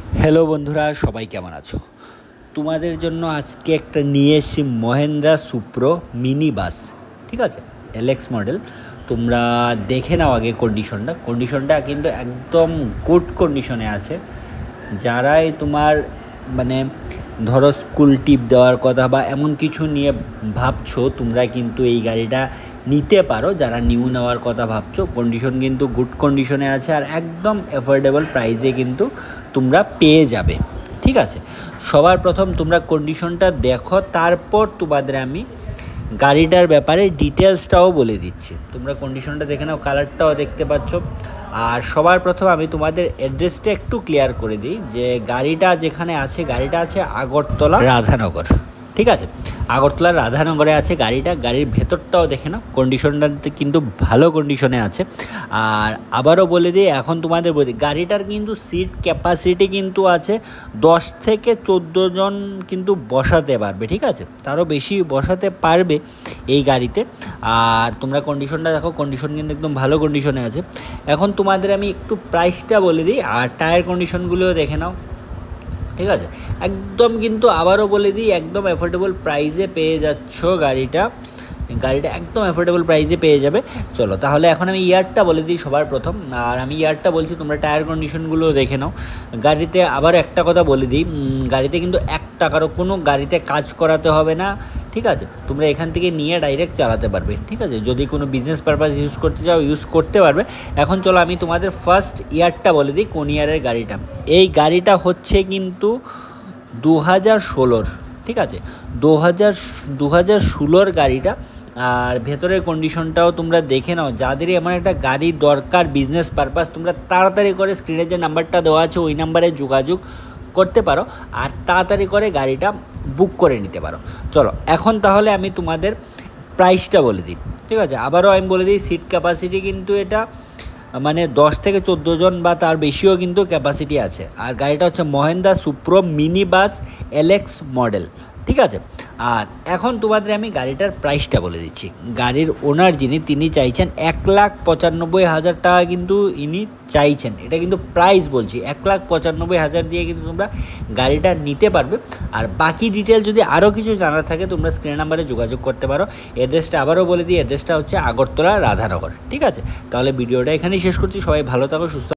Hello বন্ধুরা, সবাই কেমন আছো? তোমাদের জন্য আজকে একটা নিয়ে এসেছি মহেন্দ্রা সুপ্রো মিনি বাস। ঠিক আছে, এলএক্স মডেল। তোমরা দেখে নাও আগে কন্ডিশনটা কিন্তু একদম গুড কন্ডিশনে আছে। যারাই তোমার মানে ধরো স্কুল টিপ দেওয়ার কথা বা এমন কিছু নিয়ে ভাবছো, তোমরা কিন্তু এই গাড়িটা নিতে পারো। যারা নিউ নেওয়ার কথা ভাবছো, কন্ডিশন কিন্তু গুড কন্ডিশনে আছে আর একদম অ্যাফোর্ডেবল প্রাইসে কিন্তু তোমরা পেয়ে যাবে। ঠিক আছে, সবার প্রথম তোমরা কন্ডিশনটা দেখো, তারপর তোমাদের আমি গাড়িটার ব্যাপারে ডিটেলসটাও বলে দিচ্ছি। তোমরা কন্ডিশনটা দেখে নাও, কালারটাও দেখতে পাচ্ছ। আর সবার প্রথম আমি তোমাদের অ্যাড্রেসটা একটু ক্লিয়ার করে দিই যে গাড়িটা যেখানে আছে, গাড়িটা আছে আগরতলা রাধানগর। ঠিক আছে, আগরতলার রাধানগরে আছে গাড়িটা। গাড়ির ভেতরটাও দেখে নাও, কন্ডিশনটা কিন্তু ভালো কন্ডিশনে আছে। আর আবারও বলে দিই, এখন তোমাদের বলি, গাড়িটার কিন্তু সিট ক্যাপাসিটি কিন্তু আছে 10 থেকে 14 জন কিন্তু বসাতে পারবে। ঠিক আছে, তারও বেশি বসাতে পারবে এই গাড়িতে। আর তোমরা কন্ডিশনটা দেখো, কন্ডিশন কিন্তু একদম ভালো কন্ডিশনে আছে। এখন তোমাদের আমি একটু প্রাইসটা বলে দিই আর টায়ার কন্ডিশনগুলোও দেখে নাও। ঠিক আছে, একদম কিন্তু আবারও বলে দিই, একদম অ্যাফোর্ডেবল প্রাইসে পেয়ে যাচ্ছ গাড়িটা একদম অ্যাফোর্ডেবল প্রাইসে পেয়ে যাবে। চলো তাহলে এখন আমি ইয়ারটা বলে দিই সবার প্রথম। আর আমি ইয়ারটা বলছি, তোমরা টায়ার কন্ডিশনগুলো দেখে নাও। গাড়িতে আবার একটা কথা বলে দিই, গাড়িতে কিন্তু 1 টাকারও কোনো গাড়িতে কাজ করাতে হবে না। ঠিক আছে, তোমরা এখান থেকে নিয়ে ডাইরেক্ট চালাতে পারবে। ঠিক আছে, যদি কোনো বিজনেস পারপাস ইউজ করতে চাও, ইউজ করতে পারবে। এখন চলো আমি তোমাদের ফার্স্ট ইয়ারটা বলে দিই, কোন ইয়ারের গাড়িটা। এই গাড়িটা হচ্ছে কিন্তু 2016। ঠিক আছে, 2016 গাড়িটা। আর ভেতরের কন্ডিশনটাও তোমরা দেখে নাও। যাদেরই এমন একটা গাড়ি দরকার বিজনেস পারপাস, তোমরা তাড়াতাড়ি করে স্ক্রিনে যে নাম্বারটা দেওয়া আছে ওই নাম্বারে যোগাযোগ করতে পারো আর তাড়াতাড়ি করে গাড়িটা বুক করে নিতে পারো। চলো এখন তাহলে আমি তোমাদের প্রাইসটা বলে দিই। ঠিক আছে, আবারও আমি বলে দিই, সিট ক্যাপাসিটি কিন্তু এটা মানে 10 থেকে 14 জন বা তার বেশিও কিন্তু ক্যাপাসিটি আছে। আর গাড়িটা হচ্ছে Mahindra সুপ্রো mini bus LX model. ঠিক আছে, আর এখন তোমাদের আমি গাড়িটার প্রাইসটা বলে দিচ্ছি। গাড়ির ওনার যিনি, তিনি চাইছেন 1,95,000 টাকা কিন্তু ইনি চাইছেন। এটা কিন্তু প্রাইস বলছি, 1,95,000 দিয়ে কিন্তু তোমরা গাড়িটা নিতে পারবে। আর বাকি ডিটেল যদি আরও কিছু জানার থাকে, তোমরা স্ক্রিন নাম্বারে যোগাযোগ করতে পারো। অ্যাড্রেসটা আবারও বলে দিই, অ্যাড্রেসটা হচ্ছে আগরতলা রাধানগর। ঠিক আছে, তাহলে ভিডিওটা এখানেই শেষ করছি। সবাই ভালো থাকো, সুস্থ।